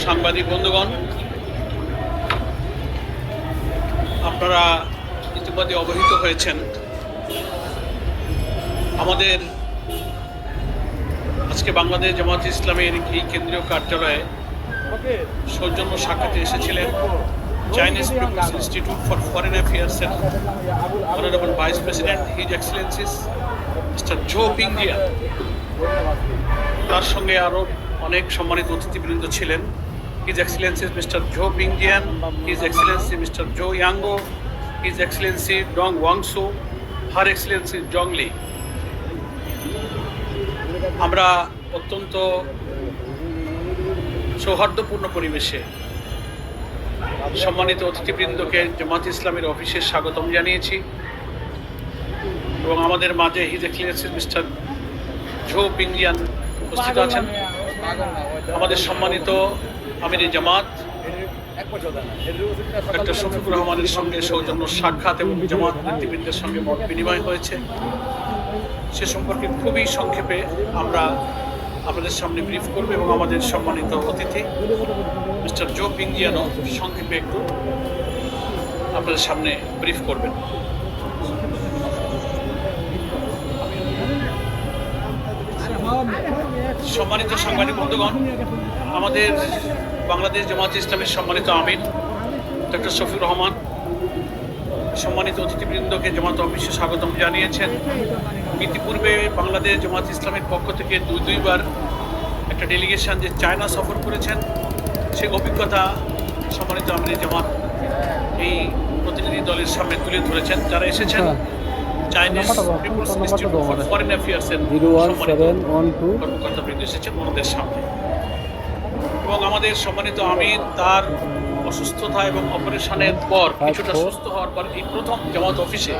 সাংবাদিক বন্ধুগণ, আপনারা ইতিমধ্যে অবহিত হয়েছেন আমাদের আজকে বাংলাদেশ জামাত ইসলামের এই কেন্দ্রীয় কার্যালয়ে সৌজন্য সাক্ষাতে এসেছিলেন Chinese people's institute for foreign অ্যাফেয়ার্সের honourable vice president his excellency Mister Jo Bingjian. তার সঙ্গে আরও অনেক সম্মানিত অতিথিবৃন্দ ছিলেন। His Excellency Mr. Zhou Bingjian, His Excellency Mr. Zhou Yango, His Excellency Dong Wangsu, Her Excellency Zhong Li। আমরা অত্যন্ত সৌহার্দ্যপূর্ণ পরিবেশে সম্মানিত অতিথিবৃন্দকে জামাত ইসলামের অফিসে স্বাগতম জানিয়েছি এবং আমাদের মাঝে হিজ এক্সেলেন্সি মিস্টার ঝো বিংজিয়ান উপস্থিত আছেন। আমাদের সম্মানিত আমির জামাত ডক্টর শফিকুর রহমানের সঙ্গে সৌজন্য সাক্ষাৎ এবং জামাত নেতৃবৃন্দের সঙ্গে মত বিনিময় হয়েছে। সে সম্পর্কে খুবই সংক্ষেপে আমরা আপনাদের সামনে ব্রিফ করব এবং আমাদের সম্মানিত অতিথি মিস্টার জো বিংজিয়ানও সংক্ষেপে একটু আপনাদের সামনে ব্রিফ করবেন। সম্মানিত সাংবাদিক বন্ধুগণ, আমাদের বাংলাদেশ জামাত ইসলামের সম্মানিত আমির ডক্টর শফিকুর রহমান সম্মানিত অতিথিবৃন্দকে জামাত অফিসে স্বাগতম জানিয়েছেন। ইতিপূর্বে বাংলাদেশ জামাত ইসলামের পক্ষ থেকে দুইবার একটা ডেলিগেশন যে চায়না সফর করেছেন, সেই অভিজ্ঞতা সম্মানিত আমির জামাত এই প্রতিনিধি দলের সামনে তুলে ধরেছেন। যারা এসেছেন Chinese people's institute for foreign অ্যাফেয়ার্সের কর্মকর্তাবৃন্দ এসেছেন ওনাদের সামনে এবং আমাদের সম্মানিত আমির তার অসুস্থতা এবং অপারেশনের পর কিছুটা সুস্থ হওয়ার পর এই প্রথম জামাত অফিসে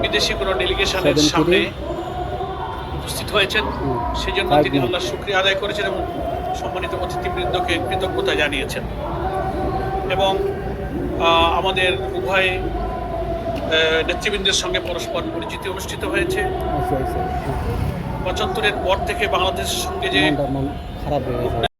বিদেশি কোনো ডেলিগেশনের সামনে উপস্থিত হয়েছেন। সেই জন্য তিনি আল্লাহর শুকরিয়া আদায় করেছেন এবং সম্মানিত অতিথিবৃন্দকে কৃতজ্ঞতা জানিয়েছেন এবং আমাদের উভয় নেতৃবৃন্দের সঙ্গে পরস্পর পরিচিতি অনুষ্ঠিত হয়েছে। 75-এর পর থেকে বাংলাদেশের সঙ্গে যে